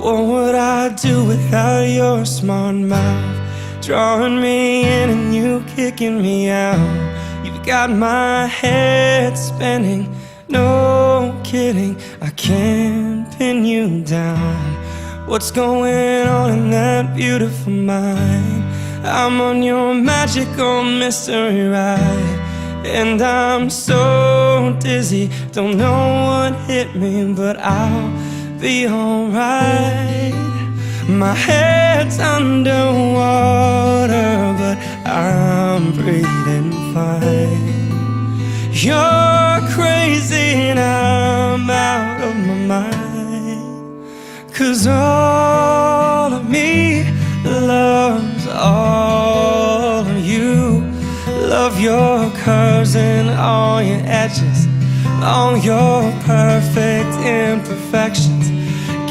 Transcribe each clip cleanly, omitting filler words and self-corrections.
What would I do without your smart mouth, drawing me in and you kicking me out? You've got my head spinning, no kidding, I can't pin you down. What's going on in that beautiful mind? I'm on your magical mystery ride, and I'm so dizzy, don't know what hit me, but I'll be alright. My head's underwater, but I'm breathing fine. You're crazy and I'm out of my mind, 'cause all of me loves all of you. Love your curves and all your edges, all your perfect imperfections.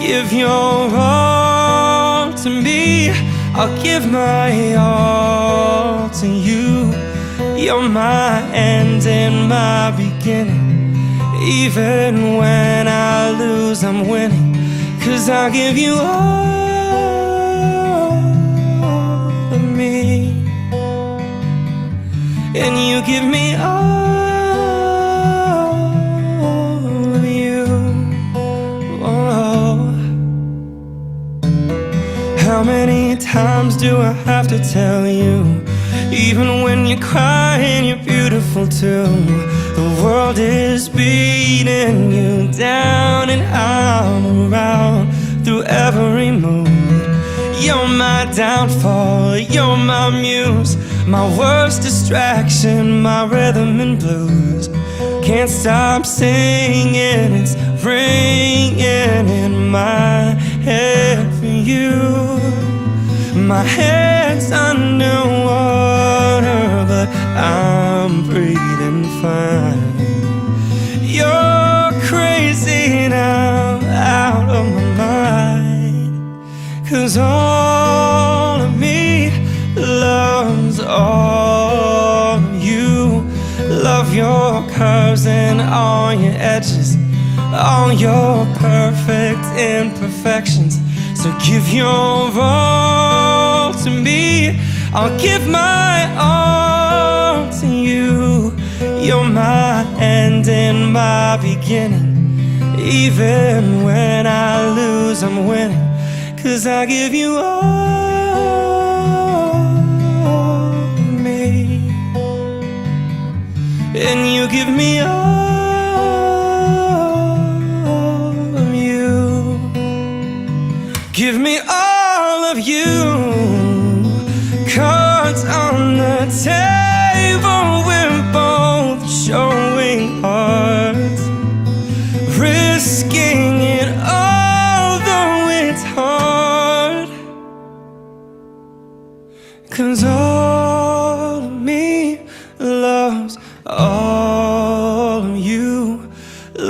Give your all to me, I'll give my all to you. You're my end and my beginning. Even when I lose, I'm winning, 'cause I'll give you all of me, and you give me all of you. Oh. How many times do I have to tell you? Even when you're crying, you're beautiful too. The world is beating you down, and I'm around through every mood. You're my downfall, you're my muse, my worst distraction, my rhythm and blues. Can't stop singing, it's ringing in my head for you. My head's underwater, but I'm breathing fine. You're crazy and I'm out of my mind, 'cause all of me loves all of you. Love your curves and all your edges, all your perfect imperfections. So give your all to me, I'll give my all to you. You're my end and my beginning. Even when I lose, I'm winning, 'cause I give you all of me, and you give me all of you. Give me all of you. Cards on the table, we're both showing hearts, risking it although it's hard. 'Cause all of me loves all of you.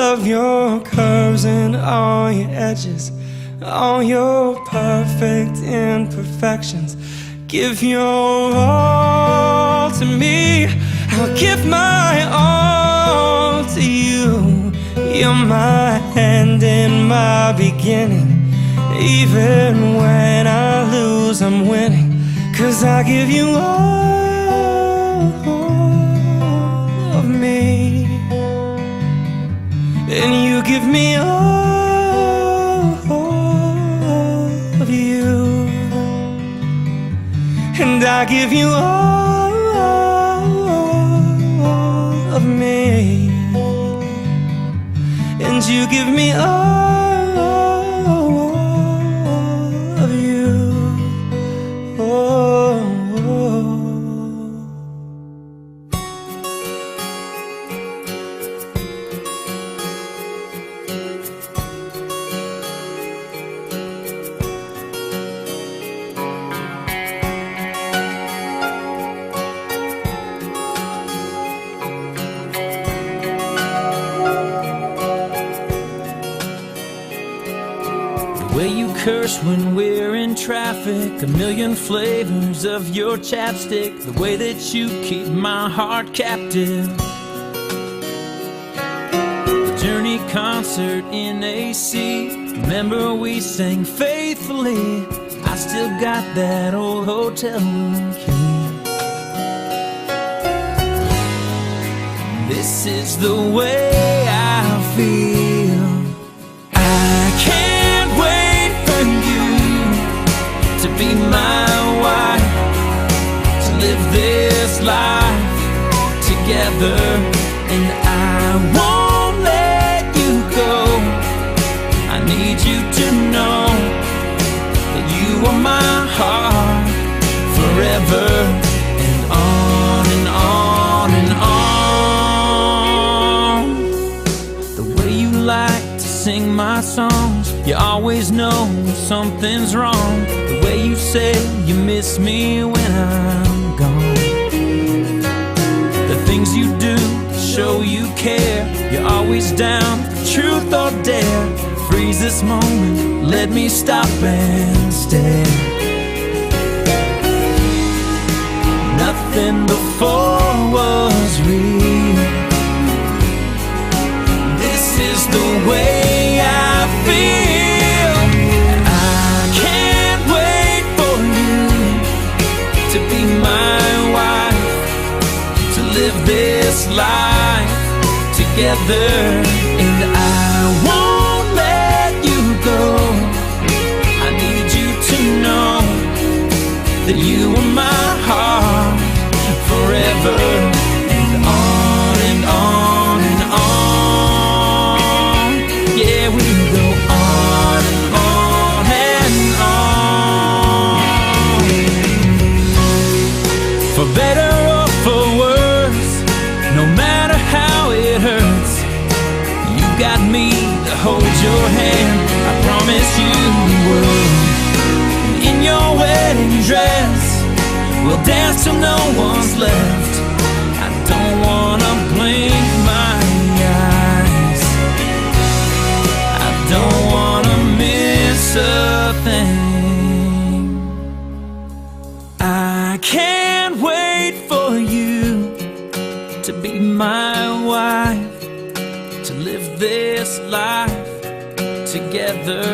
Love your curves and all your edges, all your perfect imperfections. Give your all to me, I'll give my all to you. You're my end and my beginning. Even when I lose, I'm winning, 'cause I give you all of me, and you give me all of you, and I give you all of me, and you give me all of you. Oh. The way you curse when we're in traffic, a million flavors of your chapstick, the way that you keep my heart captive. The Journey concert in AC, Remember we sang faithfully. I still got that old hotel room key. This is the way I feel. I can't wait for you to be my wife, to live this life together, and I won't let you go. I need you to know that you are my heart forever, and on and on and on. The way you like to sing my songs, you always know something's wrong. The way you say you miss me when I'm gone, the things you do to show you care. You're always down for truth or dare. Freeze this moment, let me stop and stare. Nothing before was real. This is the way I feel. I can't wait for you to be my wife, to live this life together, and I won't let you go. I need you to know that you are my heart forever, and on and on and on. Yeah, we go on and on and on. For better or for worse, no matter how it hurts, you got me to hold your hand. I promise you will. In your wedding dress, we'll dance till no one's left. I don't wanna blink my eyes, I don't wanna miss a thing. I can't wait for you to be my wife, to live this life together,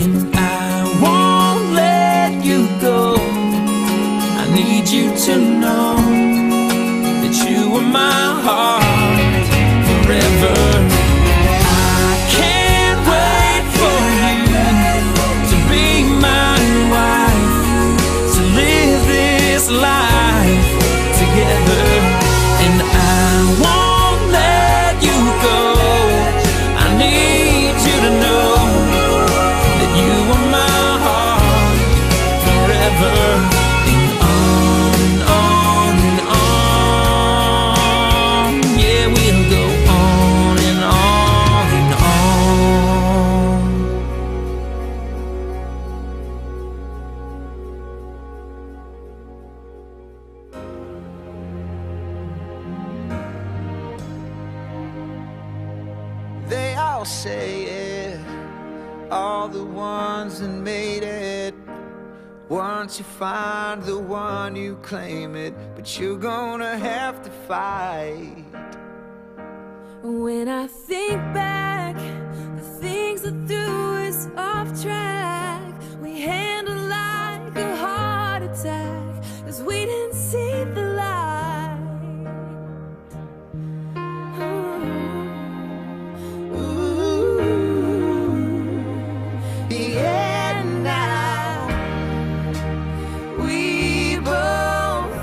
and I won't let you go. I need you to know that you are my heart forever. I can't wait for you to be my wife, to live this life together, and I won't let you go. I need you to know that you are my heart forever, and on and on and on. Yeah, we'll go on and on and on. They all say it, all the ones that made it. Once you find the one, you claim it, but you're gonna have to fight. When I think back, the things I do is off track. We handle like a heart attack, 'cause we didn't see the light. Yeah, now we both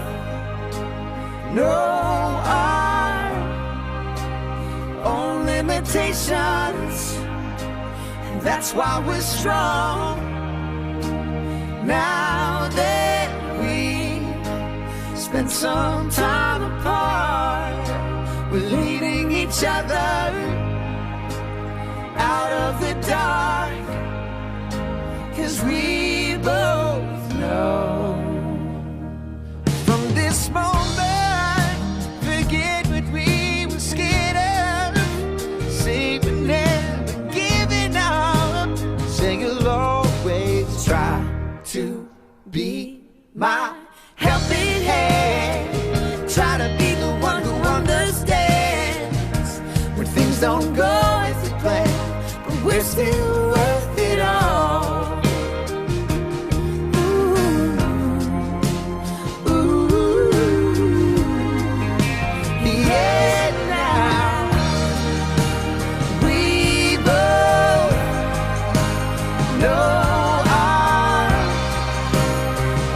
know our own limitations, and that's why we're strong. Now that we spent some time apart, we're leading each other out of the dark, 'cause we both know from this moment, forget what we were scared of. Say we're never giving up. Say you'll always try to be my helping hand. Try to be the one who understands when things don't go as we planned, but we're still worth know our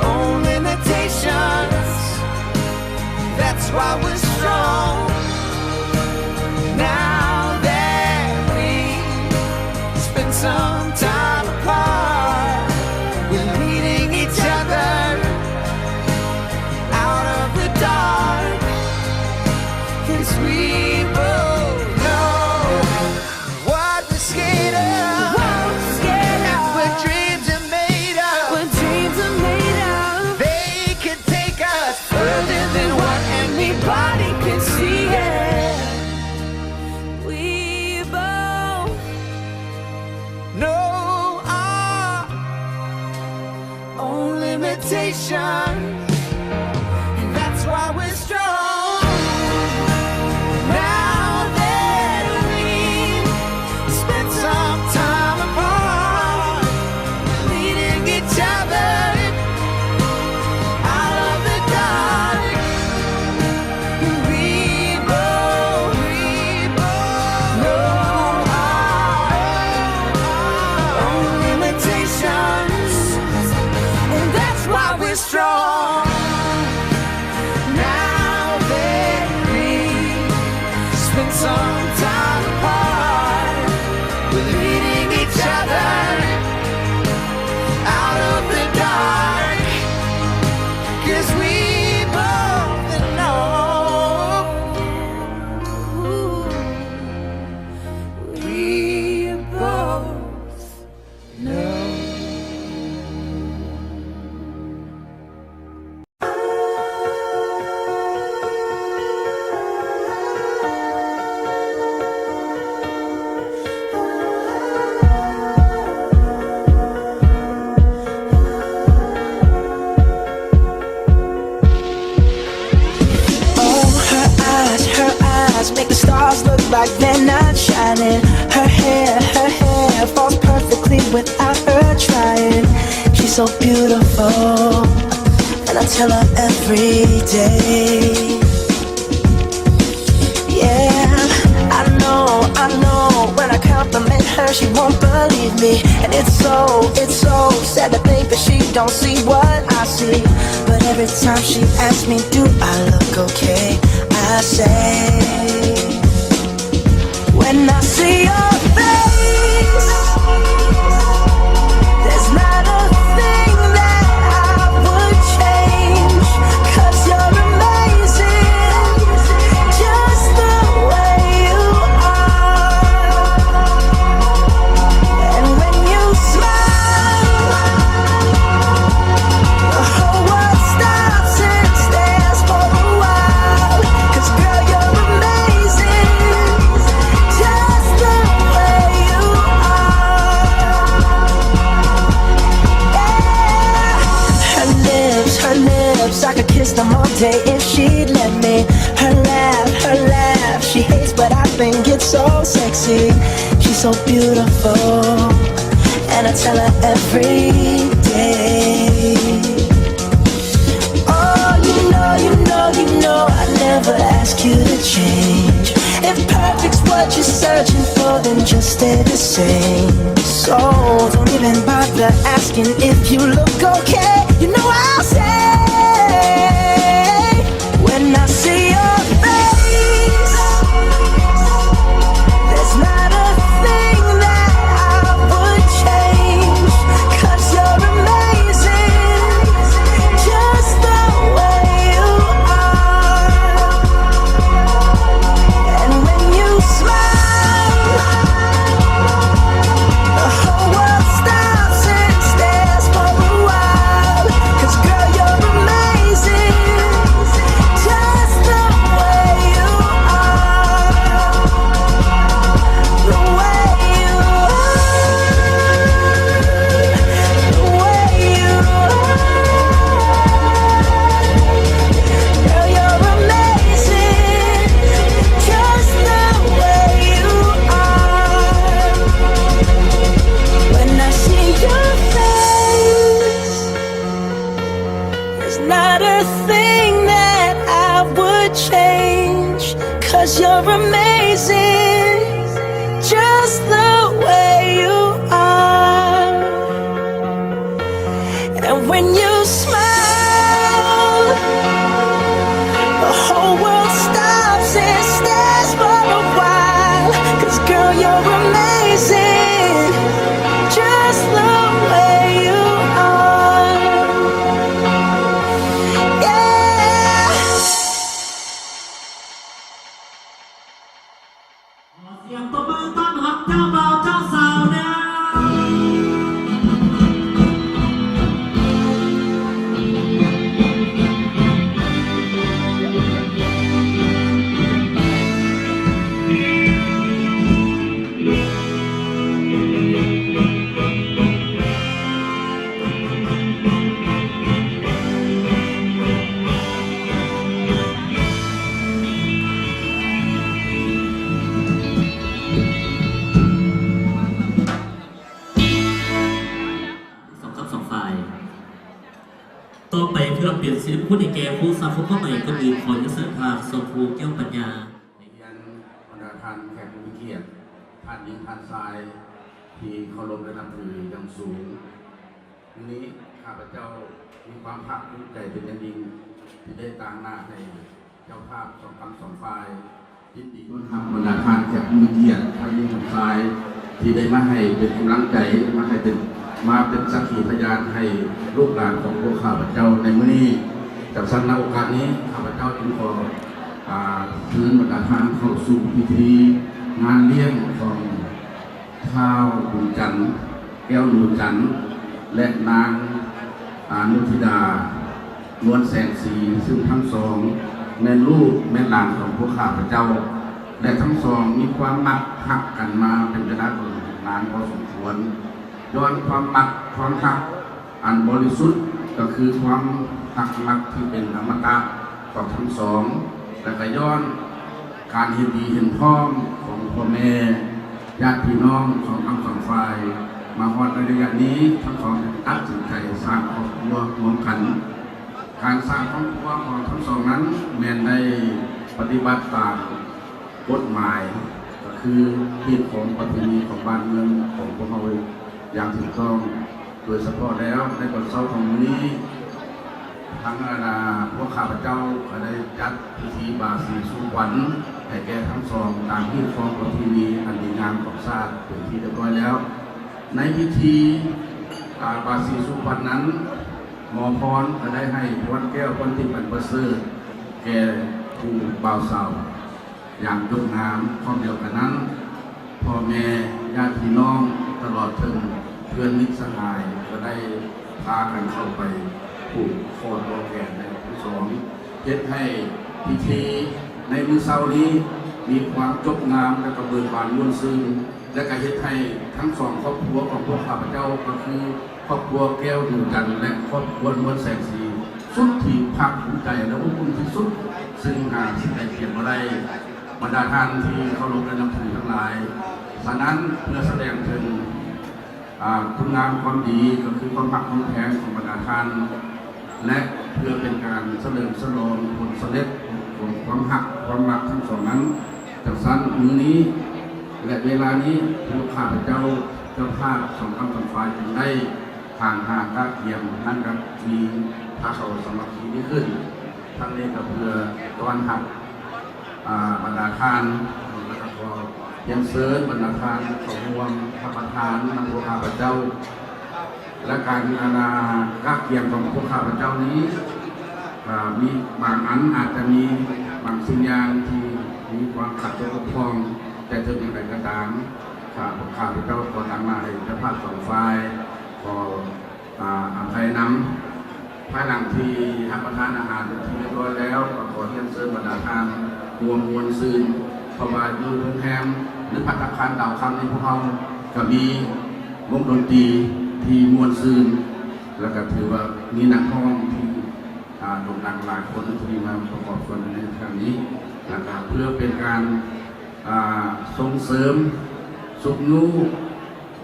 own limitations. That's why we're strong. Now that we spend some time apart, we're leading each other out of the dark. 'Cause we both know what we're scared of. And what dreams are made of. What dreams are made of. They can take us further than what anybody can see. Yeah. We both Know our own limitations, and that's why we're strong. Now that we spent some time apart, leading each other out of the dark. We both know our own limitations, and that's why we're strong. Now that we spent some time apart, we're leading each other out of the dark. 'Cause we both know. We both know. Oh, her eyes make the stars look like they're not shining. Her hair falls perfectly without her trying. She's so beautiful, and I tell her every day. Yeah, I know, when I compliment her, she won't believe me. And it's so sad to think that she don't see what I see. But every time she asks me, do I look okay, I say, when I see your face, there's not a thing that I would change. 'Cause you're amazing, just the way you are. And when you smile, the whole world stops and stares for a while. 'Cause girl, you're amazing, just the way you are. Yeah. Her lips, I could kiss them all day if she'd let me. Her laugh, she hates but I think it's so sexy. She's so beautiful, and I tell her every day. Oh, you know I never ask you to change. If perfect's what you're searching for, then just stay the same. So don't even bother asking if you look okay. You know I'll say, when I see your face, there's not a thing that I would change. 'Cause you're amazing, just the way you are. And when you smile, the whole world stops and stares for a while. 'Cause girl, you're ต่อไปเพื่อเปลี่ยนศิลป์ผู้ในแก่ผู้สาวผู้ใหม่ก็มีขอเสริมภาคสมภูแก้วปัญญาในยันบรรดาท่านแขกผู้มีเกียรติท่านหญิงท่านชายที่เคารพและนับถืออย่างสูงวันนี้ข้าพเจ้ามีความภาคภูมิใจเป็นอย่างยิ่งที่ได้ต่างหน้าในเจ้าภาพสองคำสองฝ่ายยินดีต้อนรับบรรดาท่านแขกผู้มีเกียรติท่านหญิงท่านชายที่ได้มาให้เป็นกำลังใจมาเป็นสักขีพยานให้ลูกหลานของพวกข้าพเจ้าในมื้อนี้จากสันโอกาสนี้ข้าพเจ้าจึงขอเชิญบรรดาท่านเข้าสู่พิธีงานเลี้ยงของท้าวบุญจันทร์แก้วหนูจันทร์และนางนุธิดานวลแสงสีซึ่งทั้งสองแม่ลูกแม่หลานของพวกข้าพเจ้าและทั้งสองมีความมักหักกันมาเป็นเวลานานพอสมควรย้อนความมักความหักอันบริสุทธิ์ก็คือความหักมักที่เป็นอมตะของทั้งสองและก็ย้อนการเห็นดีเห็นพ้องของพ่อแม่ญาติพี่น้องของทั้งสองฝ่ายมาฮอดในระยะนี้ทั้งสองตัดสินใจสร้างครอบครัวร่วมกันการสร้างครอบครัวของทั้งสองนั้นแม้นได้ปฏิบัติตามกฎหมายก็คือที่ของประเพณีของบ้านเมืองของพวกเราอย่างถูกต้องโดยเฉพาะแล้วในตอนเช้าของมื้อนี้ทั้งพวกข้าพเจ้าก็ได้จัดพิธีบาสีสุวรรณให้แก่ทั้งสองตามที่ของประเพณีอันดีงามของชาติเป็นที่เรียบร้อยแล้วในพิธีบาสีสุวรรณนั้นหมอพรก็ได้ให้พรแก้วคนที่เป็นประเสริฐแก่ผู้บ่าวสาวอย่างยกงามพร้อมเดียวกันนั้นพ่อแม่ญาติพี่น้องตลอดถึงเพื่อนมิตรสหายก็ได้พากันเข้าไปผูกคอตัวแขนในที่สองเฮ็ดให้พิธีในมื้อเช้านี้มีความจบงามและก็เบิกบานม่วนซื่นและก็เฮ็ดให้ทั้งสองครอบครัวของพวกข้าพเจ้าก็คือครอบครัวแก้วดูจันทร์และครอบครัวนวลแสงสีสุดที่ภาคภูมิใจและอบอุ่นที่สุดซึ่งหาสิ่งใดเทียมบ่ได้บรรดาท่านที่เคารพและนับถือทั้งหลายฉะนั้นเพื่อแสดงถึงคุณงามความดีก็คือความหักความแพงของบรรดาท่านและเพื่อเป็นการเฉลิมฉลองผลสำเร็จของความหักความรักทั้งสองนั้นจากสั้นมื้อนี้และเวลานี้พวกข้าพเจ้าเจ้าภาพสองคำสองฝ่ายจึงได้ผ่านหาก้าเทียมนั่นครับมีพระเขาสมัครนี้ขึ้นทั้งนี้ก็เพื่อต้อนรับบรรดาท่านและก็ยังเสริมบรรดาทานของรวมพระประธานนำพวกข้าพเจ้าและการก้าเกียมของพวกข้าพเจ้านี้มีบางอันอาจจะมีบางสิ่งอย่างที่มีความขัดตกพร่องแต่ถึงอย่างไรก็ตามข้าพเจ้าขอตั้งมาให้เจ้าภาพสองฝ่ายขออภัยนำภายหลังที่รับประทานอาหารที่เรียบร้อยแล้วก็ขอเรียนเชิญบรรดาทานรวมมวลซื่นเพราะว่าอยู่โรงแรมหรือภัตตาคารดาวคำในพวกเราก็มีวงดนตรีที่มวลซื่นแล้วก็ถือว่ามีนักร้องที่โด่งดังหลายคนที่มาประกอบส่วนในครั้งนี้นะครับเพื่อเป็นการส่งเสริมสุขนู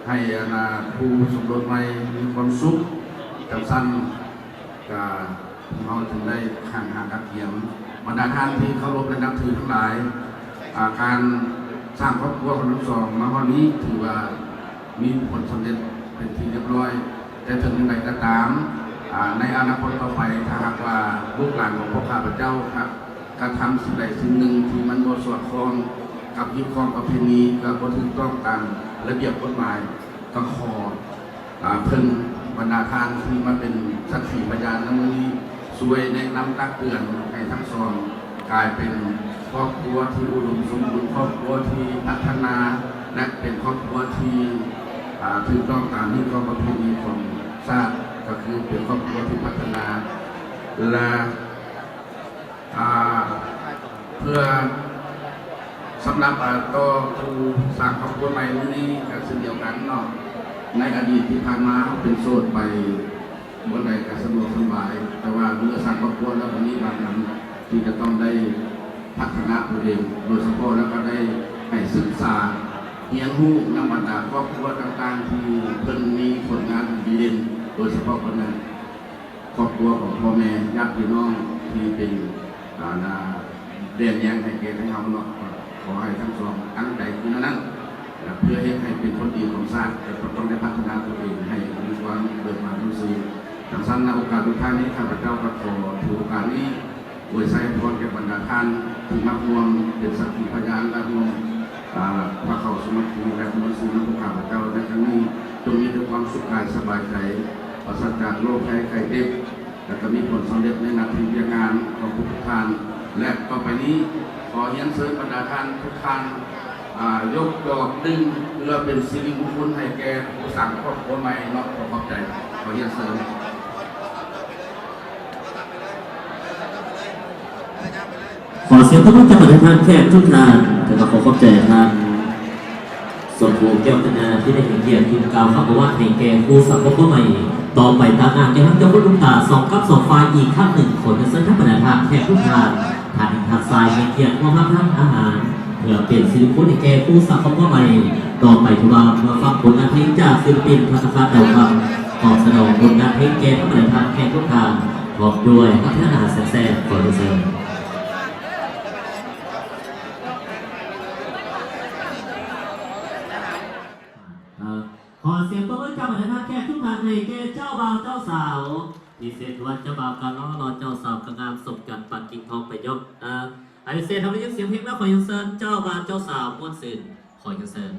ให้ผู้สมรสใหม่มีความสุขจังสั้นเราถึงได้ข้างหากักเทียมบรรดาท่านที่เคารพและนับถือทั้งหลายการสร้างครอบครัวของทั้งสองมาวันนี้ถือว่ามีผลสำเร็จเป็นที่เรียบร้อยแต่ถึงอย่างไรก็ตามในอนาคตต่อไปถ้าหากว่าลูกหลานของพวกข้าพเจ้าครับการทำสิ่งใดสิ่งหนึ่งที่มันบ่สอดคล้องกับยึดครองประเพณีกับบ่ถูกต้องตามระเบียบกฎหมายก็ขอเพิ่งบรรดาทานที่มาเป็นสักขีพยานในมื้อนี้ช่วยแนะนำตักเตือนให้ทั้งสองกลายเป็นครอบครัวที่อุดมสมบูรณ์ครอบครัวที่พัฒนาและเป็นครอบครัวที่ถูกต้องตามที่กองประเพณีของชาติก็คือเป็นครอบครัวที่พัฒนาและเพื่อสำหรับตัวผู้สร้างครอบครัวใหม่นี้ก็เช่นเดียวกันเนาะในอดีตที่ผ่านมาเป็นโสดไปบนใดก็สะดวกสบายแต่ว่าเมื่อสร้างครอบครัวแล้ววันนี้บางนั้นที่จะต้องได้พัฒนาตัวเองโดยเฉพาะแล้วก็ได้ให้ศึกษาเรียนรู้นำบรรดาครอบครัวต่างๆที่เพิ่นมีผลงานดีเด่นโดยเฉพาะคนนั้น ครอบครัวของพ่อแม่ญาติพี่น้องที่เป็นเรียนยังให้เกียรติให้เขาเนาะขอให้ทั้งสองตั้งใจคือนั้นเพื่อให้เป็นคนดีของชาติแต่ต้องได้พัฒนาตัวเองให้มีความเบิกบานรู้สึกดังนั้นในโอกาสทุกท่านนี้ข้าพเจ้าก็ขอถือโอกาสนี้อวยใส่พรแก่บรรดาท่านที่มารวมเป็นสักขีพยานและรวมพระเขาสมัครและมนุษย์น้ำข้าพเจ้าในครั้งนี้จงมีด้วยความสุขกายสบายใจปราศจากโรคภัยไข้เจ็บและก็มีผลสำเร็จในหน้าที่การงานของทุกท่านและต่อไปนี้ขอเรียนเชิญบรรดาท่านทุกท่านยกดอกดึงเพื่อเป็นสิริมงคลให้แก่ผู้สั่งครอบครัวใหม่เนาะขอบใจขอเรียนเชิญ ขอเสียงปรบมือจากบรรดาท่านแขกทุกท่านแต่ก็ขอขอบใจทางส่วนผู้แก้วกัญญาที่ได้เห็นเกียรติทีมกล่าวครับบอกว่าให้แก่ผู้สังคมใหม่ต่อไปตามงานแก่ทั้งเจ้าคุณลุงตาสองกับสองฝ่ายอีกขั้นหนึ่งคนเส้นทั้งบรรดาท่านแขกทุกท่านทานทางทรายให้เกียรติมอบทั้งอาหารเพื่อเปลี่ยนศิลปินให้แก่ผู้สังคมใหม่ต่อไปทุกวันเมื่อฟังผลงานเพลงจากศิลปินพัฒนาดาวคำขอแสดงผลงานเพลงแก่ทั้งบรรดาท่านแขกทุกท่านพร้อมด้วยพัฒนาแซ่บๆขอเชิญขอเสียงปรบมือกับบรรดาแขกทุกท่านให้แก่เจ้าบ่าวเจ้าสาวพิเศษวันเจ้าบ่าวกันล้อรอเจ้าสาวกงามสมกันปัดกิ่งทองไปยกอันพิเศษทำให้ยินเสียงเพลงแล้วขอยินเซินเจ้าบ่าวเจ้าสาวม้วนซื่นขอยินเซิน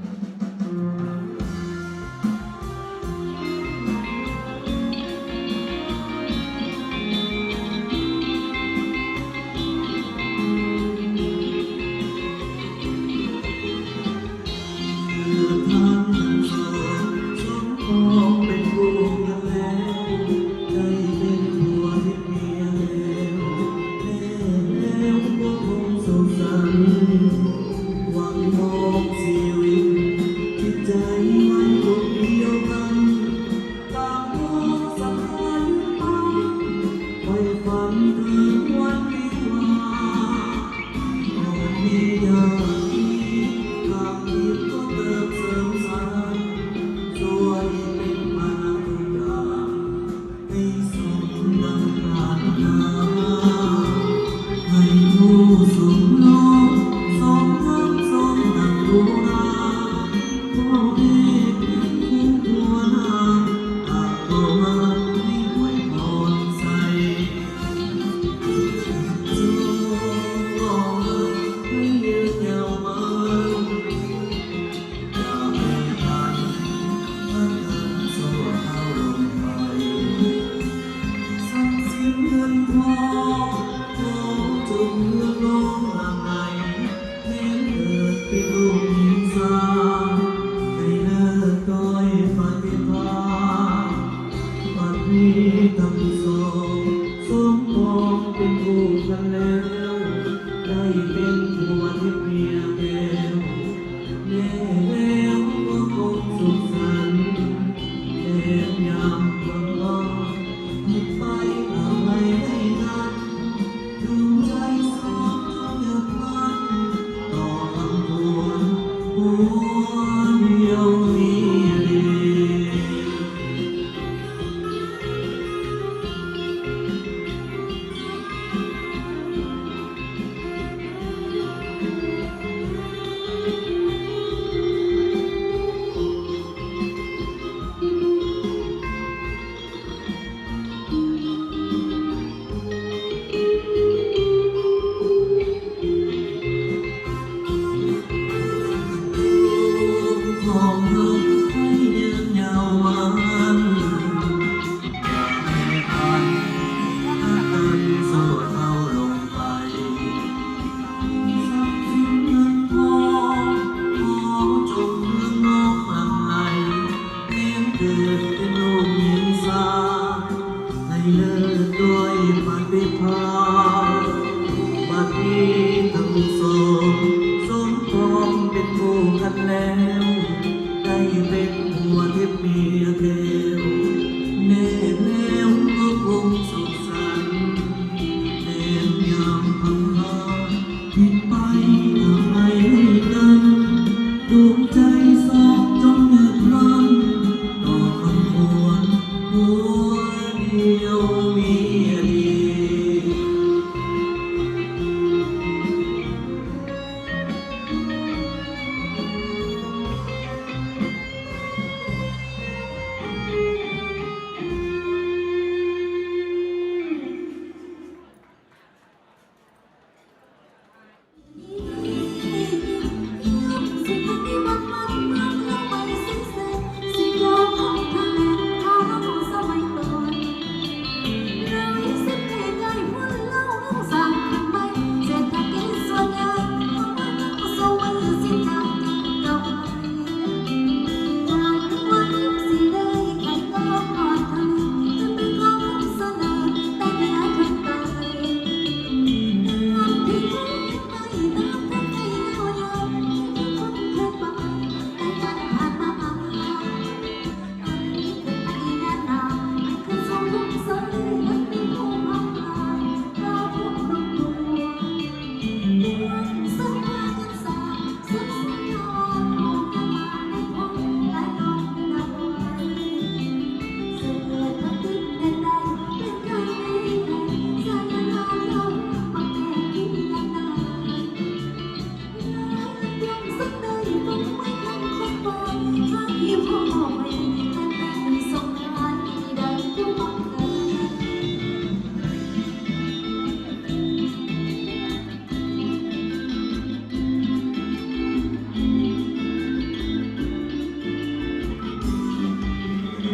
มี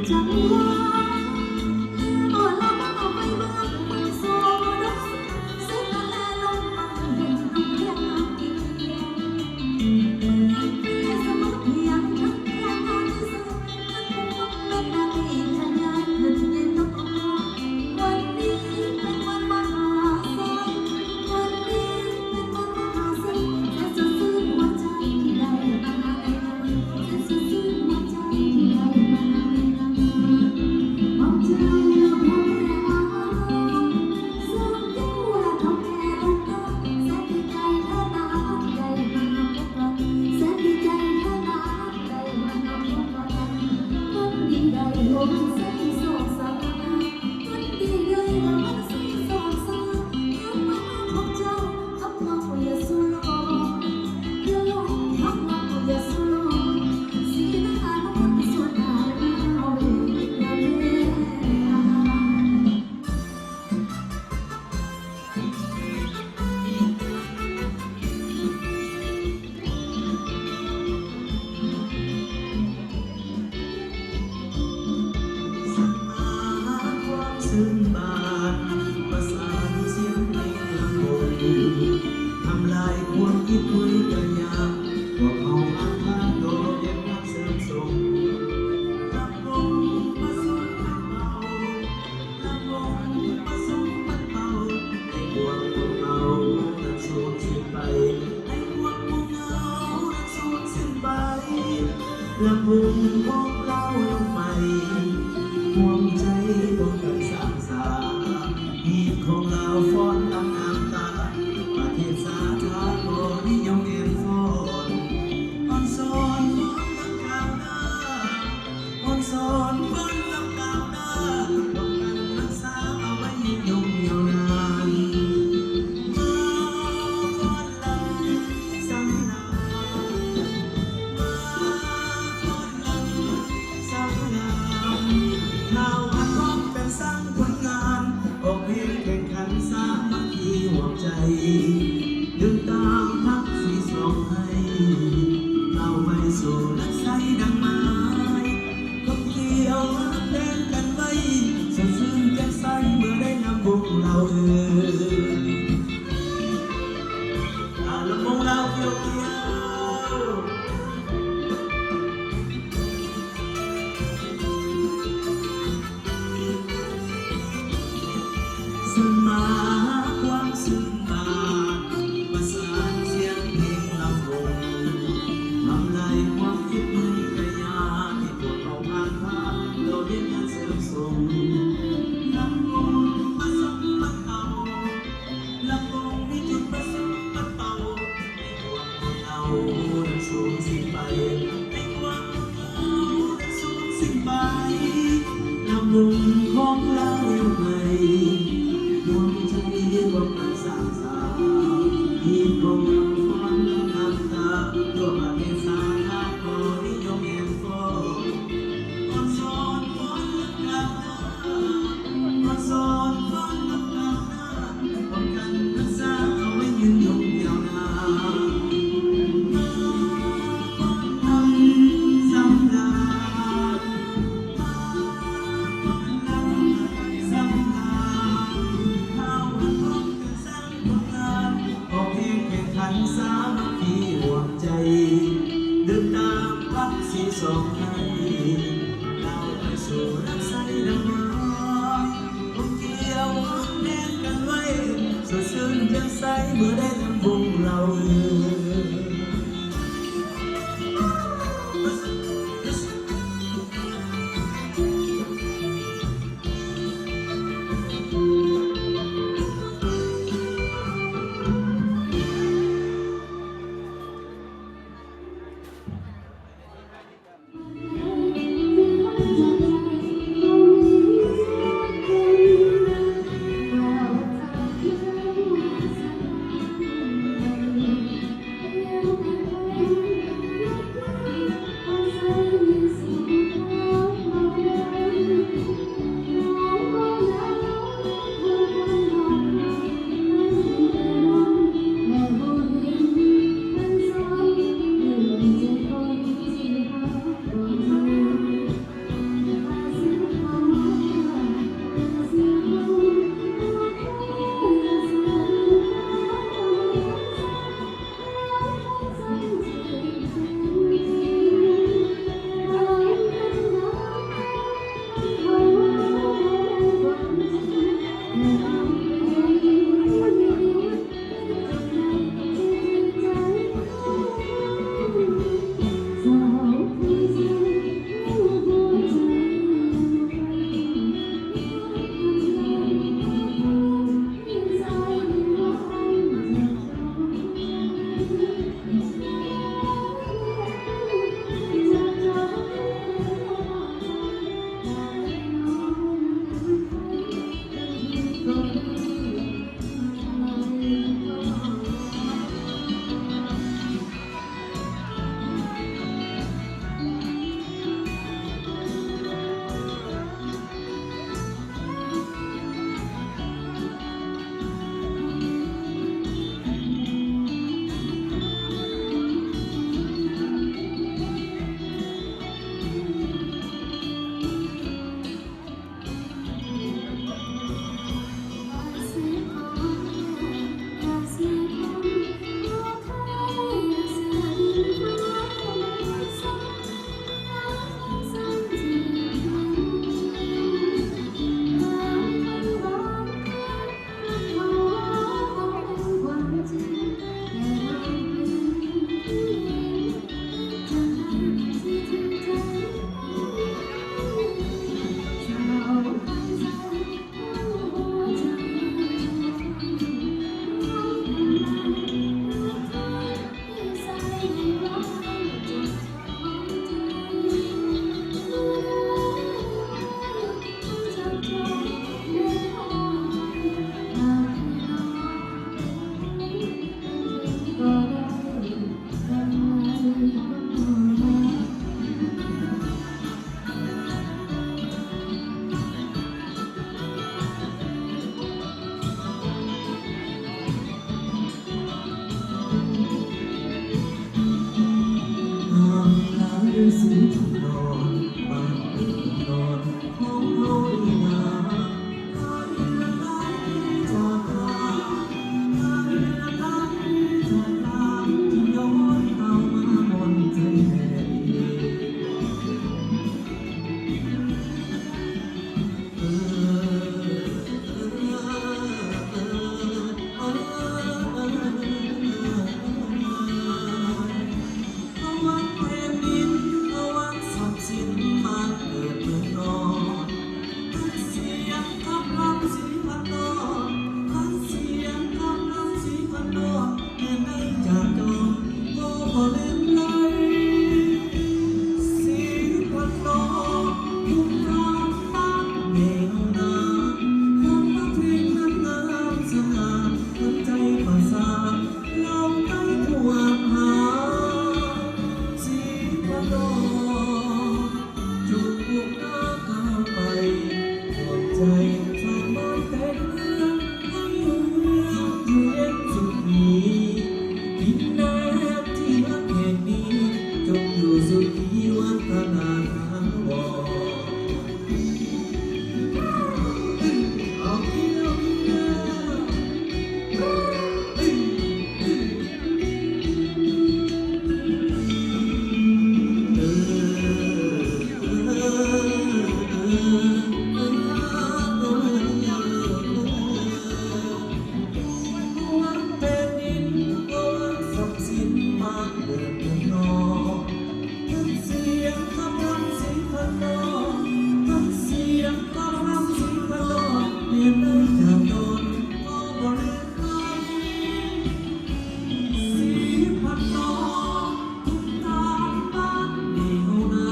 จังหวะอ่อนละมาเอาไปเมืองเมืองโซดกเส้นละแลลงมาเห็นลงเรียงงามดีเพียงสมัครเพียงทั้งแค่งานที่สุดทั้งคงเป็นนาทีทำงานเพื่อที่จะต้องวันนี้เป็นวันมหาศาลวันนี้เป็นวันมหาศาลจะซื่อหัวใจที่ได้มาหาไอ้เราจะซื่อหัวใจที่ได้มาหาไอ้เรามองใจเราพบแค่อาสองยิ้มว่าทองแค่ลงก็แสนดีใจเธอนาได้มาหาพบกันแสนดีใจเธอนาได้มาหาพบกันวันดีได้ลมใส่โศกสารวันดีได้ลมใส่โศกสารย้อนมาพบเจ้าทับมาคุยสุโลเดี๋ยวลงทับมาคุยสุโลสีหน้าน้องมันสวยหน้าเราเลยเราเลย ความซึ้งบานประสานเสียงเพลงลำวงทำลายความคิดคุยกันยามพวกเขาอาฆาตโดดเด่นนักเสริมส่งลำวงมาส่งมันเบาลำวงมาส่งมันเบาให้ความของเรานั้นสูญสิ้นไปให้ความของเรานั้นสูญสิ้นไปลำวงของเราลงไป ห่วงใจต้องกันสามสาหีบของเราฟ้อนน้ำน้ำตาประเทศสาธาโกนิยมเอ็นฟ้อนอ่อนสอนฟ้อนลำกาวหน้าอ่อนสอนฟ้อนลำกาวหน้าต้องกันรักษาเอาไว้ยืนยงยาวนานมาฟ้อนลำสังนา ข่าวอันร้องเป็นสร้างผลงานออกเพลงแข่งขันสามัคคีห่วงใจดึงตามพักสีสองให้เราไปสู่นักใสดังไม้ก็เกี่ยวเพลงกันไว้สดชื่นแจ่มใสเมื่อได้นำวงเราลำวงเราเกี่ยวสมาความซึ้งบานประสานเสียงเพลงลำวงทำลายความคิดมือกระยาที่พวกเราผ่านผ่านเราเรียนงานเสริมส่งลำวงมาส่งมาเป่าลำวงมีจุดประสงค์มาเป่าให้ความของเรานั้นสูญสิ้นไปให้ความของเรานั้นสูญสิ้นไปลำวงของเราอยู่ไหนดวงใจร่วมกันสร้างสรรค์ที่คงยังฟ้อนน้ำตาตัวประเทศสาธาโกนิยมเอ็นฟ้อนอ่อนสอนฟ้อนลำกาวหน้าอ่อนสอนฟ้อนลำกาวหน้าป้องกันรักษาเอาไว้ยืนยงยาวนานมาฟ้อนลำซ้ำดามาฟ้อนลำซ้ำดา สามารถเป็นเรื่องให้อยู่เย็นสุขดีดินแดนที่รักแห่งนี้จงอยู่สุขีวัฒนาถาวรเอาเที่ยวเที่ยวเป็นดินก้อนทรัพย์สินมากเดินเมืองนอกทั้งเสียงคำรำเสียงพนอทั้งเสียงคำรำเสียงพนอเปลี่ยนเลยจากโดนก็บริใครสีพันนอทุกตามบ้านเดียวนา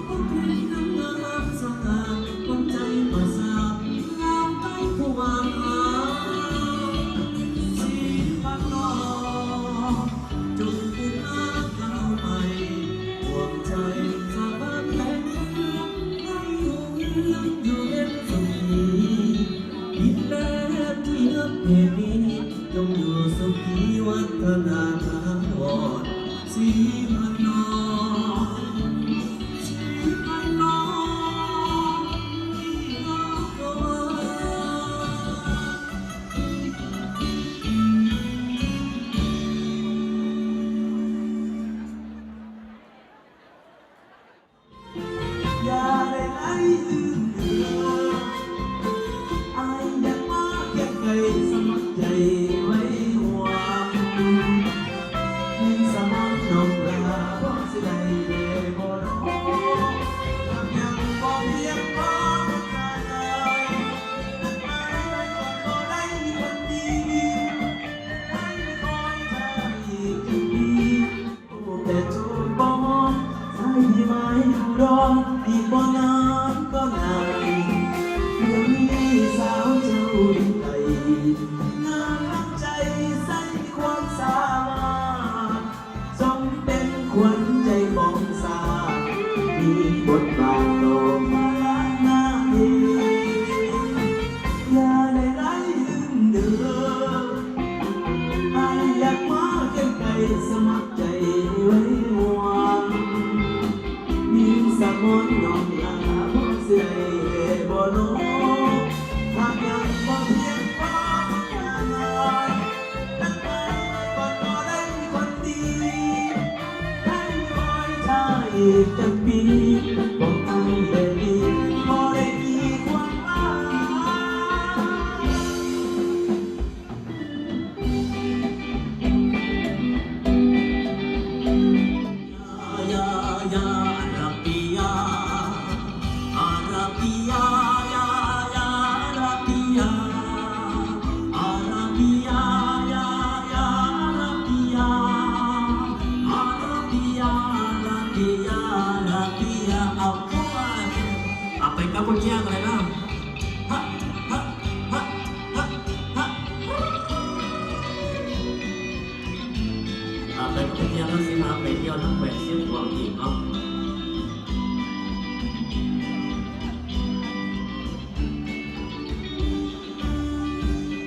คนเพลงน้ำงามสง่าคนใจประสาทงามใต้ผู้วางหาสีพันนอจงเป็นอาก้าวใหม่ห่วงใจสาบานแผ่นเมืองให้อยู่เยือกอยู่เย็นสุขีดินแดนที่รักแผ่นนี้จงอยู่สุขีวัฒนาถาวรสีพันนอ อย่าได้ไล่ลืมเดืออายอยากมาแค่ไกลสมัครใจไว้หวังมีสมองนองลาเพราะสิได้เดบ่น้องทำยังบ่เพียงพอใจนักไม้ไว้ก่อนก็ได้คนดีให้คอยเธออีกกี่ปีโอ้แต่จูบบ่มองใจไม้รออีกบ่นานก็นานยังมีสาวเจ้าดีใจงามน้ำใจใส่ความสามารถจงเป็นขวัญใจของสามีบทบาทโลมาล้านหน้าเองอย่าได้ไร้ลืมเดืออายอยากมาเก็บไก่สมัครใจไว้หวังมีสมอนน้องลาเพราะเสียบ่น้องหากยังบ่เพียงพอกันหน่อยตั้งใจก่อนก็ได้คนดีให้คอยท่าอีกจักปีบอกอายได้ดีบ่ได้มีความหมาย Ya ya Rabbiya Arabiya ya ya Rabbiya Arabiya ya ya Rabbiya Arabiya Rabbiya Rabbiya apa yang kamu cakap lagi? Ha ha ha ha ha. Apa yang kamu cakap sih? Apa yang dia nak buat sih? Buat ini,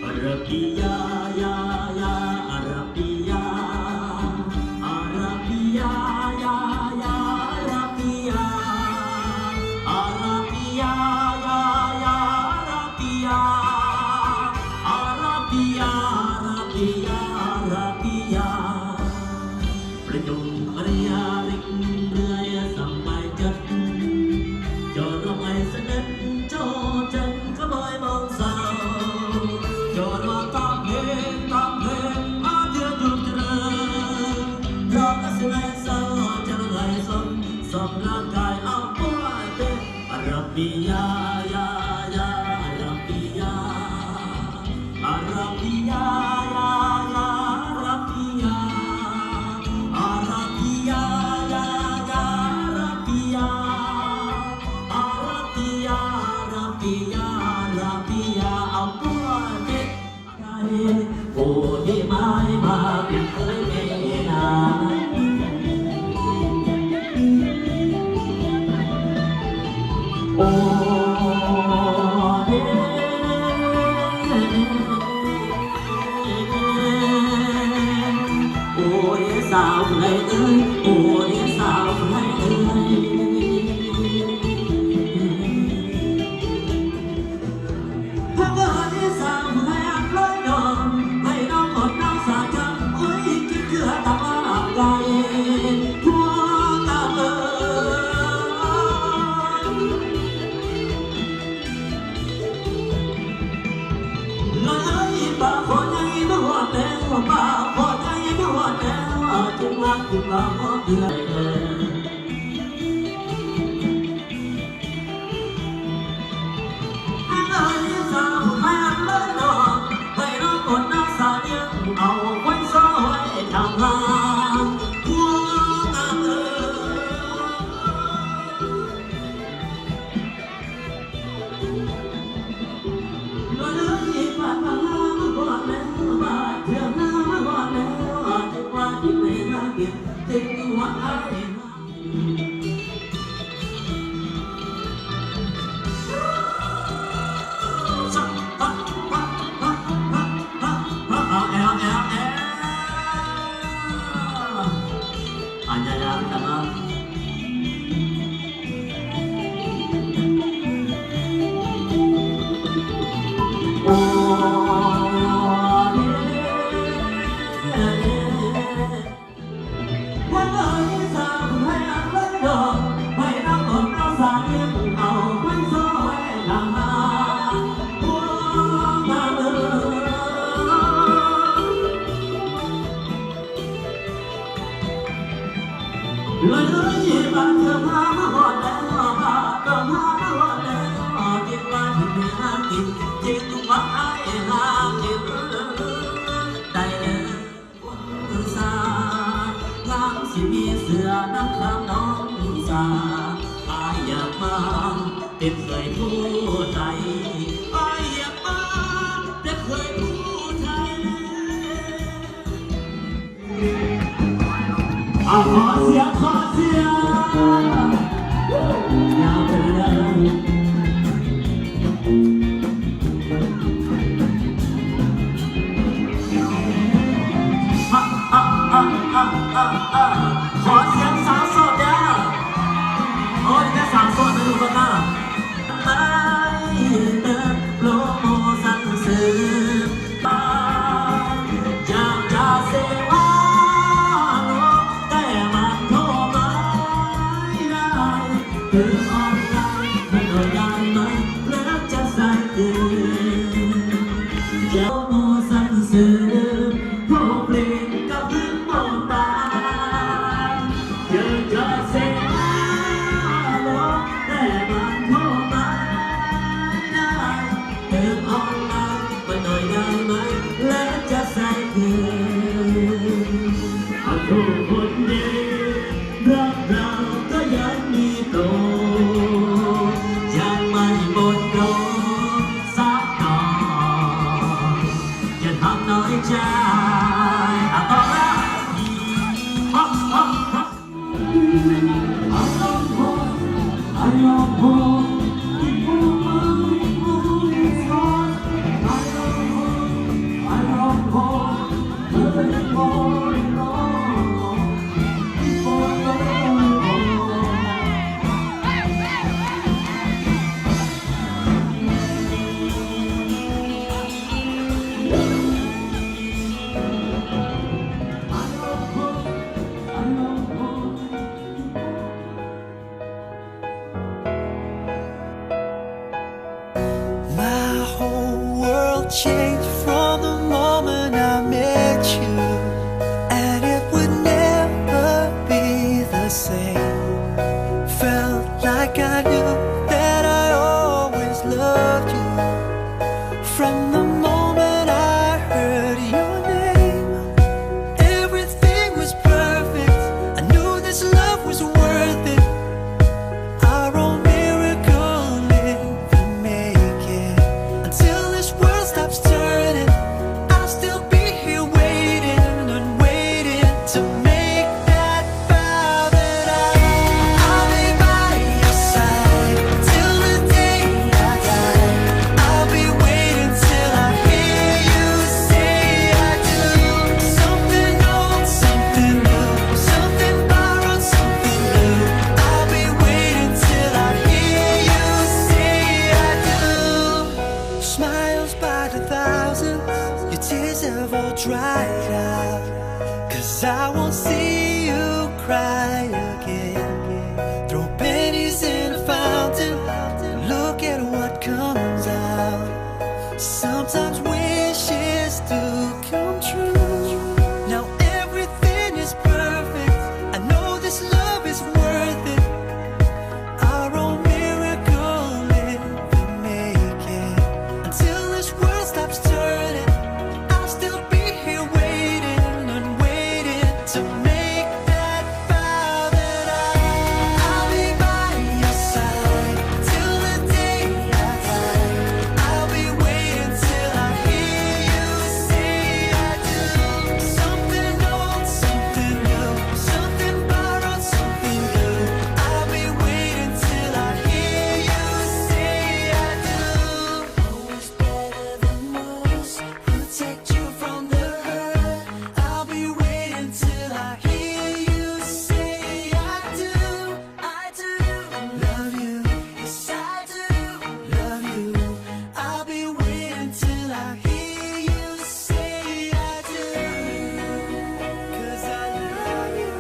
Arabiya ya ya Arabiya Arabiya ya ya Arabiya Arabiya ya ya Arabiya Arabiya Arabiya Arabiya Pelajung karya ring sampai jat cho ai sedang cho chân có bơi bông sao cho nó tạm lên chưa được chân cho nó sẽ lại sao cho nó lại sống là cài áo qua tên Arabiya ya ya Arabiya Arabiya ya ya Arabiya Arabiya ya ya Arabiya Arabiya Arabiya Arabiya Al-Qur'an Oh di mai ma bin khayna Oh สาวผู้ใดเอ้ยโอ้เดียสาวผู้ใดเอ้ยถ้าเกิดเดียสาวผู้ใดอันลอยดอนให้น้องกดน้องสาจังโอ้ยคิดเกลือตาบ้าไก่ทั่วตาเอ้ยลอยป่าขอใจมาหอดแล้วป่าขอใจมาหอดแล้วจุกลักจุกลักขอเดือดเอาไว้ซอยทำงานหัวงานเลยป่าป่ามาก่อนแล้วป่าเถื่อนมาก่อนแล้วจะว่าที่ไม่น่าเก็บติดหัวไอ้เลยบ้านเธอมาหอดแล้วบ้านเธอมาหอดแล้วคิดว่าที่ไม่น่ากินจริงว่าไอ้หากินได้เลยวันสางามสิมีเสือน้ำข้างน้องสาอายอยากมาเป็นเคยผู้ใจอายอยากมาเป็นเคยผู้ใจขอเสียงขอเสียงอย่าเป็นเรื่องขอเสียงสาวโสดเนี่ยโอ้ยแค่สาวโสดนะทุกคนนะไม่เติมโปรโมชั่นซื้ออยากจะเซวาแต่มันโทรมาไม่ได้ถึงออนไลน์ไม่โดนได้ไหมแล้วจะใส่คืนเจ้าโมสั่นซื้อพวกเพลงกับเรื่องโมตาอยากจะเซวาแต่มันโทรมาไม่ได้ถึงออนไลน์ไม่โดนได้ไหมแล้วจะใส่คืนทุกคนดีรักเราก็ยังมีตัวยังไม่หมดโดสักต่ออย่าทำน้อยใจต่อแล้วI love home, people move, it's hard. I love home, I love home, living more and more. People love home. I love home, I love home. My whole world changed from the moment I met you, and it would never be the same. Felt like I knew that I always loved you from the moment I heard your name. Everything was perfect. I knew this love was worth it. Our own miracle never make it until this world stops turning. I won't see you cry again. Throw pennies in a fountain, look at what comes out. Sometimes wishes do come true. Now everything is perfect. I know this love is worth it. Our own miracle in the making. Until this world stops turning, I'll still be here waiting and waiting to make that vow that I'll be by your side till the day I die. I'll be waiting till I hear you say I do. Something old, something new, something borrowed, something new. I'll be waiting till I hear you say I do. Always better than most, protect you from the hurt. I'll be waiting till I hear you say I do. I do love you, yes I do love you. I'll be waiting till I hear you say I do. 'Cause I love you.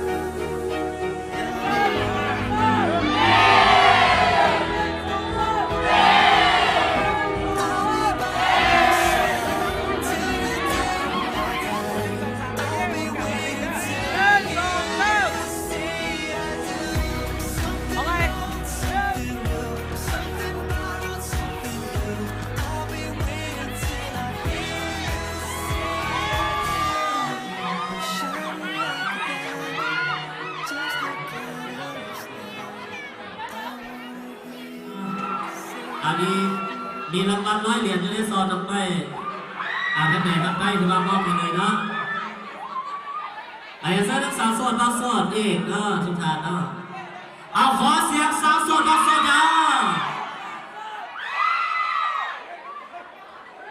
I'll be by your side till the day I die. I'll be waiting till I hear you say I do. Something old, something new, something borrowed, something new. I'll be waiting till I hear you say I do. Shine like a diamond, just like I understand. I wanna hear you say. อันนี้มีรางวัล100 เหรียญอยู่ในซองตรงใกล้ท่านไหนครับใกล้ที่ว่ามอบไปเลยเนาะไอ้เสื้อนักสาวโสดน้องโสดอีกเนาะทุกท่านเนาะเอาขอเสียงสาวโสดน้องโสดนะ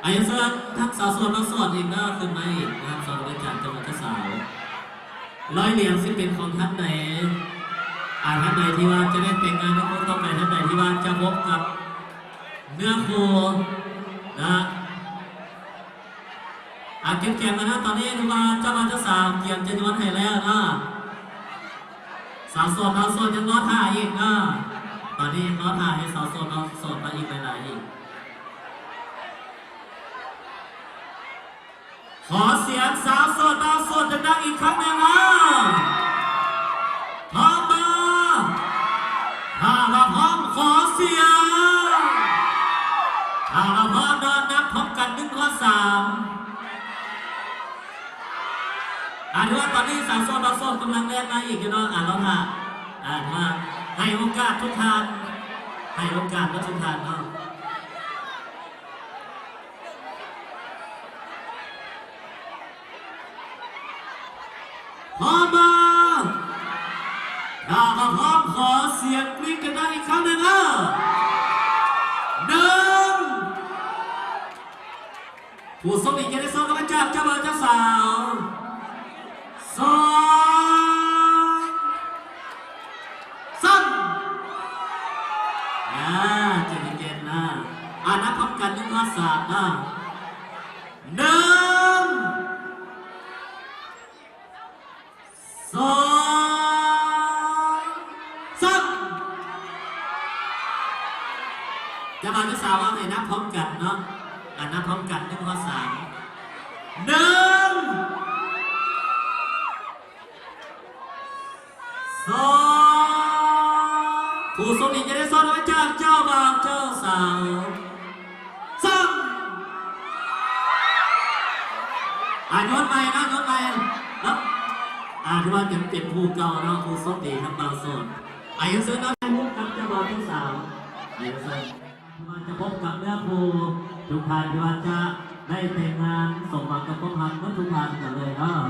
ไอ้เสื้อทั้งสาวโสดน้องโสดอีกเนาะขึ้นมาอีกนะครับสาวบริจาคจังหวัดสาว100 เหรียญซึ่งเป็นของท่านไหนท่านไหนที่ว่าจะได้แต่งงานกับคนต่อไปท่านไหนที่ว่าจะพบกับเนื้อคู่นะเก็บเกียรตินะตอนนี้ที่ว่าเจ้าบ่าวเจ้าสาวเกียรติจะนวดให้แล้วนะสาวโสดน้องโสดยังน้อท่าอีกนะตอนนี้ยังน้อท่าให้สาวโสดน้องโสดมาอีกหลายๆอีกขอเสียงสาวโสดน้องโสดดังๆอีกครั้งหนึ่งนะพร้อมมาถ้าเราพร้อมขอเสียงถ้าเราพร้อมเดินนับพร้อมกัน1 ข้อ 3ดูว่าตอนนี้สาวโสดน้องโสดกำลังเล่นมาอีกอยู่เนาะเราค่ะมาให้โอกาสทุกท่านให้โอกาสทุกท่านเนาะพร้อมมาถ้าเราพร้อมขอเสียงกรี๊ดกันได้อีกครั้งหนึ่งนะผู้สมอีกจะได้สองกันจากเจ้าบ่าวเจ้าสาว2 3เจ็ดนะนับพร้อมกัน1 ข้อ 3นะ1 2 3เจ้าบ่าวเจ้าสาวให้นับพร้อมกันเนาะนับพร้อมกัน1 ข้อ 3 1 2ผู้สมหญิงจะได้ซ้อนไว้จากเจ้าบ่าวเจ้าสาว3ย้อนไปนะย้อนไปแล้วที่ว่าจะเป็นผู้เก่าเนาะผู้สมหญิงทั้งบ่าวโสดยังซื้อน้ำให้พบกับเจ้าบ่าวเจ้าสาวยังซื้อที่ว่าจะพบกับเนื้อคู่ทุกท่านที่ว่าจะได้แต่งงานสมหวังกับความรักเมื่อทุกท่านกันเลยเนาะ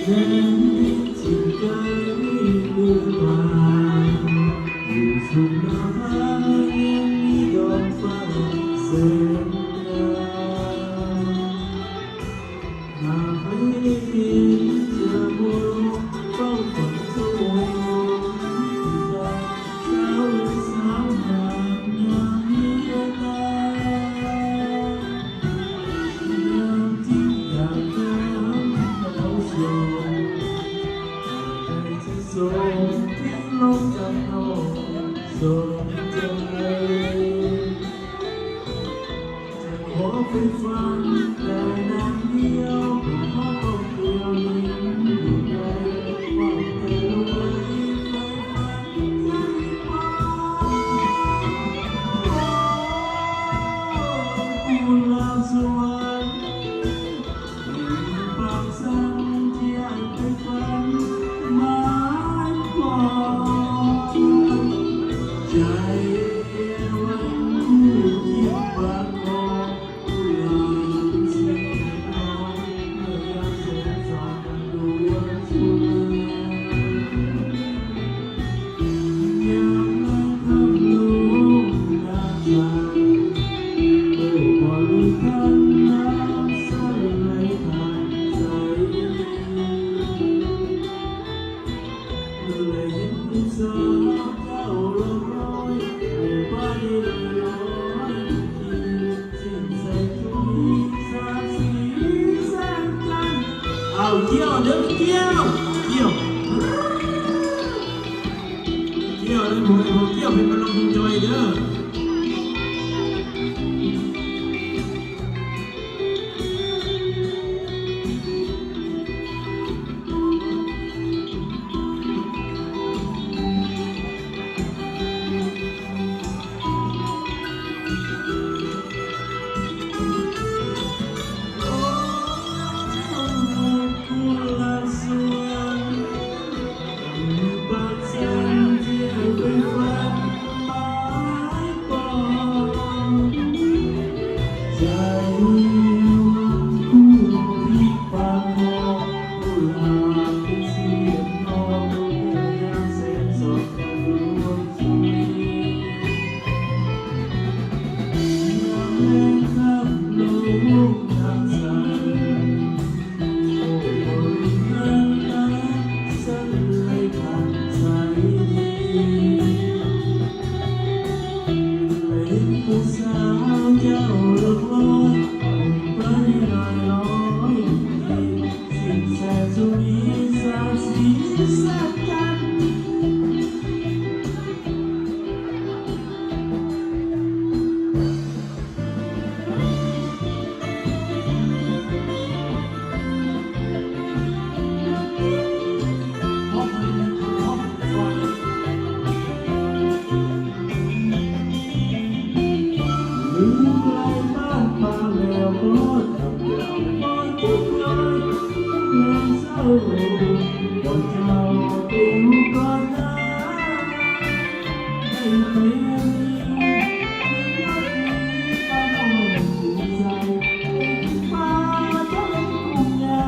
แดนดินที่ไกลเลือนลางอยู่สุดหน้ายังมีดอกฟ้าแสนงามหากไม่เห็นจะมองเฝ้าฝันโทยเช้าและสาวงามงามเลือนลางที่อยากน้ำเราส่งใจที่ส่งที่ลงจากโลกส่งใจจะขอไปฟังแต่น้ำเดียวขอต้องเดียวยิ้มอยู่ในว่าเธอไว้ไฟฝันใจฟ้ากุหลาบสวรรค์ ปากสั่งที่อยากไปฝันหมายความใจวันคู่ที่ปากบอกกุหลาบสีทองเมื่อยามแสงสาดกันดวงสุดยามนั้นคำลงน้ำใจโอ้บริการน้ำใสไหลผ่านใจเลยเห็นผู้สาวเจ้าลงรอยให้บ้านได้ลอยที่สิ้นแสงช่วงนี้สาดสีแสงจันทร์เอาเกี่ยวเด้อเกี่ยวเกี่ยวเกี่ยวเด้อหมูไอ้พวกเกี่ยวเป็นมันลงทุนจอยเด้อ กุหลาบสวรรค์ปากสั่นที่ให้ไปฝันหมายปองใจวันคู่ที่ปากบอกกุหลาบเป็นเสียงน้องเมื่อยามแสงสดกันดวงสุริ ยามแลงค่ำลงน้ำใสโอ้บริการน้ำสั่นไหลผ่านใจเลยเห็นผู้สาวเจ้าเลิกลอยไปลอยลอยสิ้นแสงสุริสาดสีแสงจันทร์ ลืมไกลบ้านป่าแล้วก็ทำเราปล่อยทุกข์เลยเมื่อเศร้าบอกเจ้าไปอยู่ก่อนนะให้เพลงนี้ป้าน้องถูกใจป้าจะเป็นกลุ่มใหญ่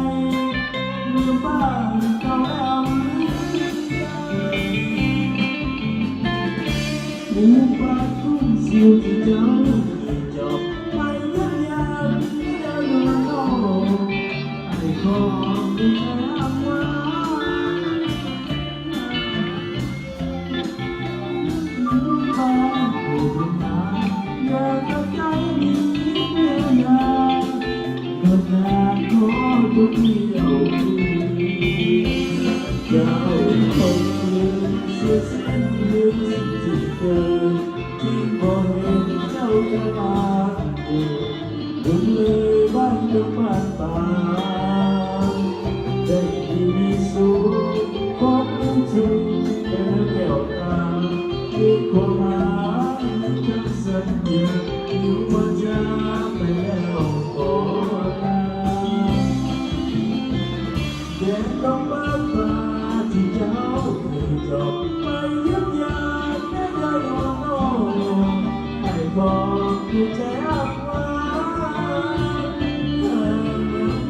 เมื่อบ้านเก่าแล้วหมูป่าทุ่งเสียวที่เจ้าจบไปยังยามที่เดินมาโน่ให้ขอดูแลไว้ลูกบ้านผู้ทำงานอย่าตัดใจหนีเมียนายเกิดหน้าขอทุกเดียวเจ้าคงลืมเสียเส้นลืมสิ่งที่เคยที่บ่เห็นเจ้าจะมาดึงเลยบ้านกับบ้านป่าได้ที่มีสุขพบเป็นสุขเป็นแก้วตาที่ความหาทั้งสัญญาอยู่ว่าจะไปแล้วก่อนแดนดอกไม้ป่าที่เจ้าเคยจบไปยับยั้งได้ได้รอโน่ให้บอกอยู่ใจอ้างว้าง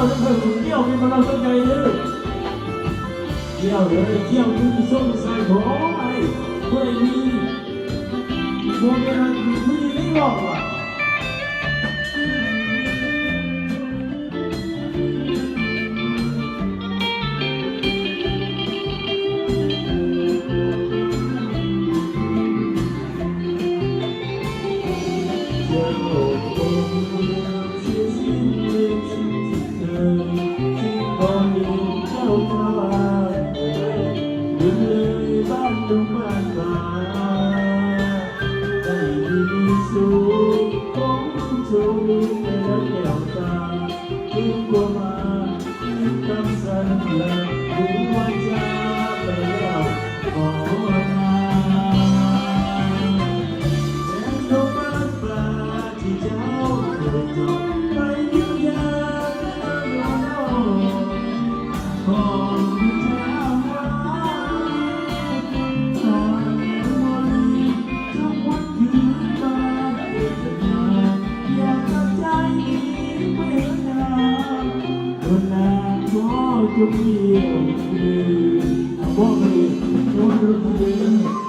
ยวจะเพิ่มเที่ยวเป็นพลังต้นใจเลยเที่ยวเลยเที่ยวคือส่งใส่ของไอ้เพื่อมีโมเดลผู้หญิงไม่บอกว่าจุดเดียวบอกเลยโดนรุนแรง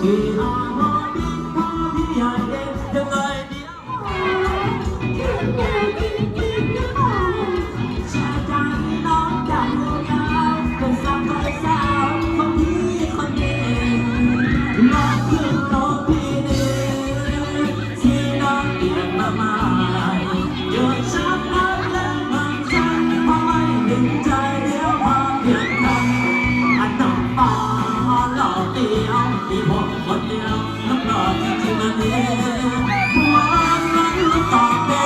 กี่อามอพี่พ่อพี่ใหญ่เด็กยังไงเดียวแช่ใจน้องจังยาวเป็นสาวเป็นสาวคนนี้คนเดียวน้องคือน้องพี่เด็กที่น้องเรียนมาใหม่โยนชักอัพและมันชักพอไม่หนึ่งใจเดียวพอเพียงกันอันน้ำป่าหล่อเดียวมีผมคนเดียวน้ำหล่อจริงๆอันนี้หัวนั้นลูกตอบเบ้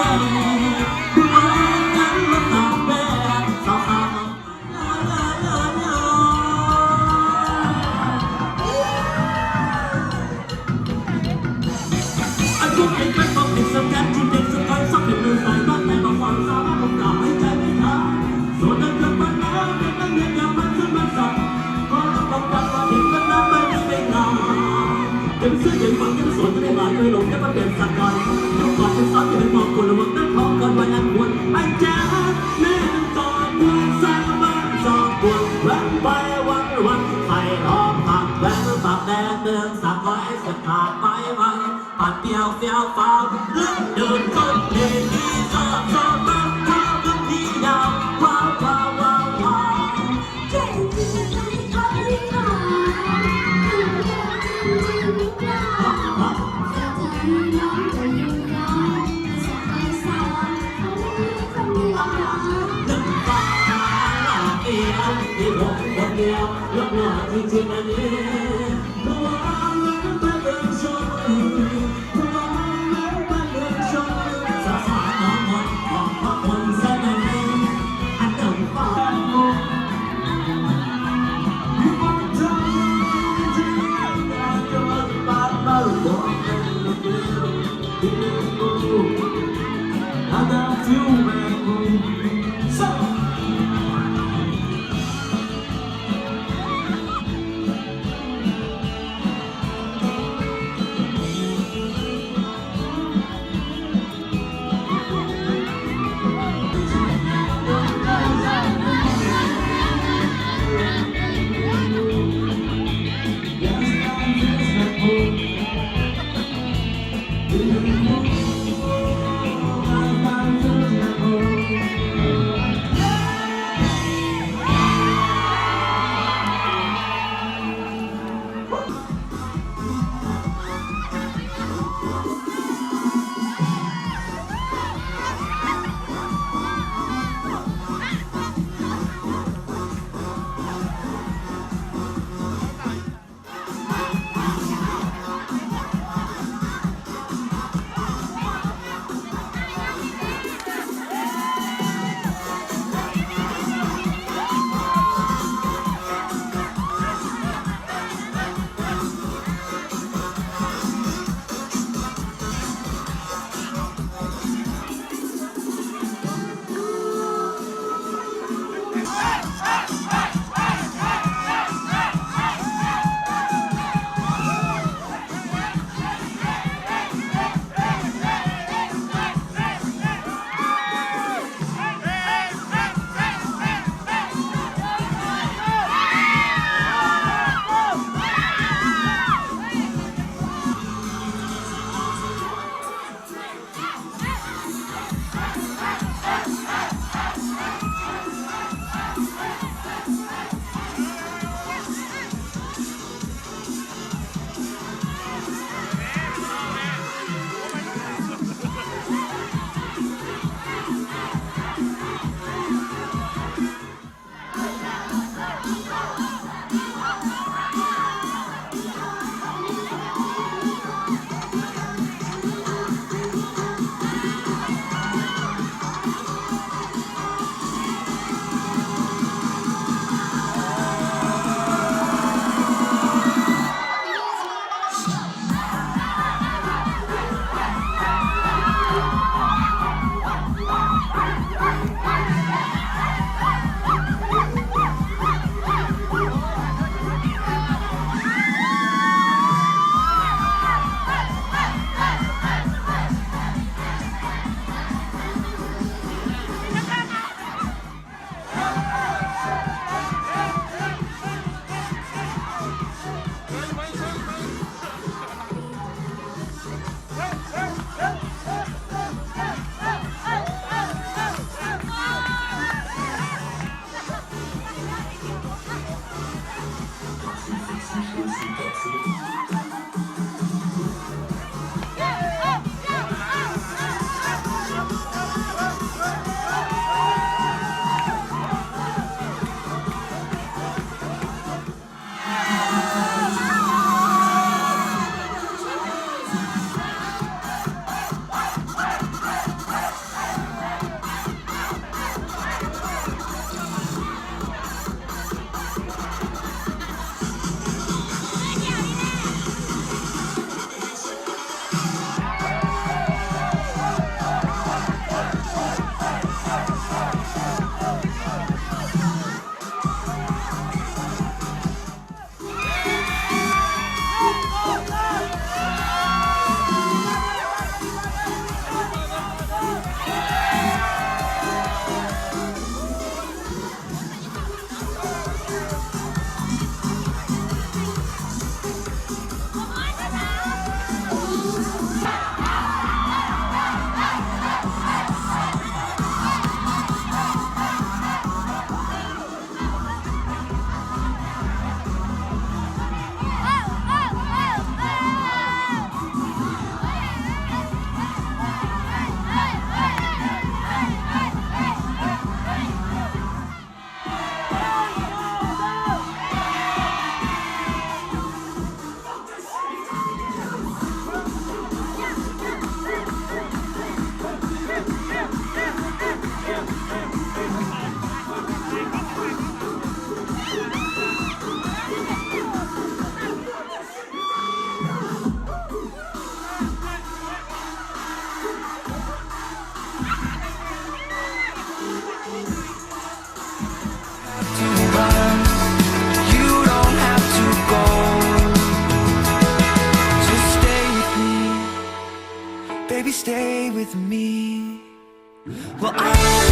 หัวนั้นลูกตอบเบ้สาวสาวอันทุกข์เป็นแค่ความผิดสังกัดที่เด็กสกอยสักเป็นมือสายบ้านไหนบอกความสามารถผมกล่าวให้ใจไม่ทันส่วนนั้นเกิดมาแล้วเป็นนักเรียนอย่างมันขึ้นมาสั่งก็ต้องป้องกันว่าเด็กมันนั้นไม่ได้เป็นงานยังซื้อยังฟังยังสวนจะได้หลายเลยหลงแค่มาเป็นสักหน่อยยกก่อนเป็นซ้อนจะเป็นมองคนละมึงนั่งท้องก่อนวันนั้นควรไอ้แจ๊ดแม่ก่อนควรสร้างบ้านสองควรแหวนไปวันใส่ล้อมผักแหวนปากแดงเดินสักไว้สักขาดไปไว้ปัดเปียวเฟี้ยวฟ้าวเลื่อนเดินต้นเดินที่ชอบบ้านข้าวกันที่ดาวว้าวว้าวว้าวว้าว น้ำตาหลอกเดียวที่ผมคนเดียวลบหล่อจริงๆอันนี้ระวังแล้วไปเดินชนระวังแล้วไปเดินชนสาว to run. You don't have to go. Just stay with me, baby, stay with me. Well, I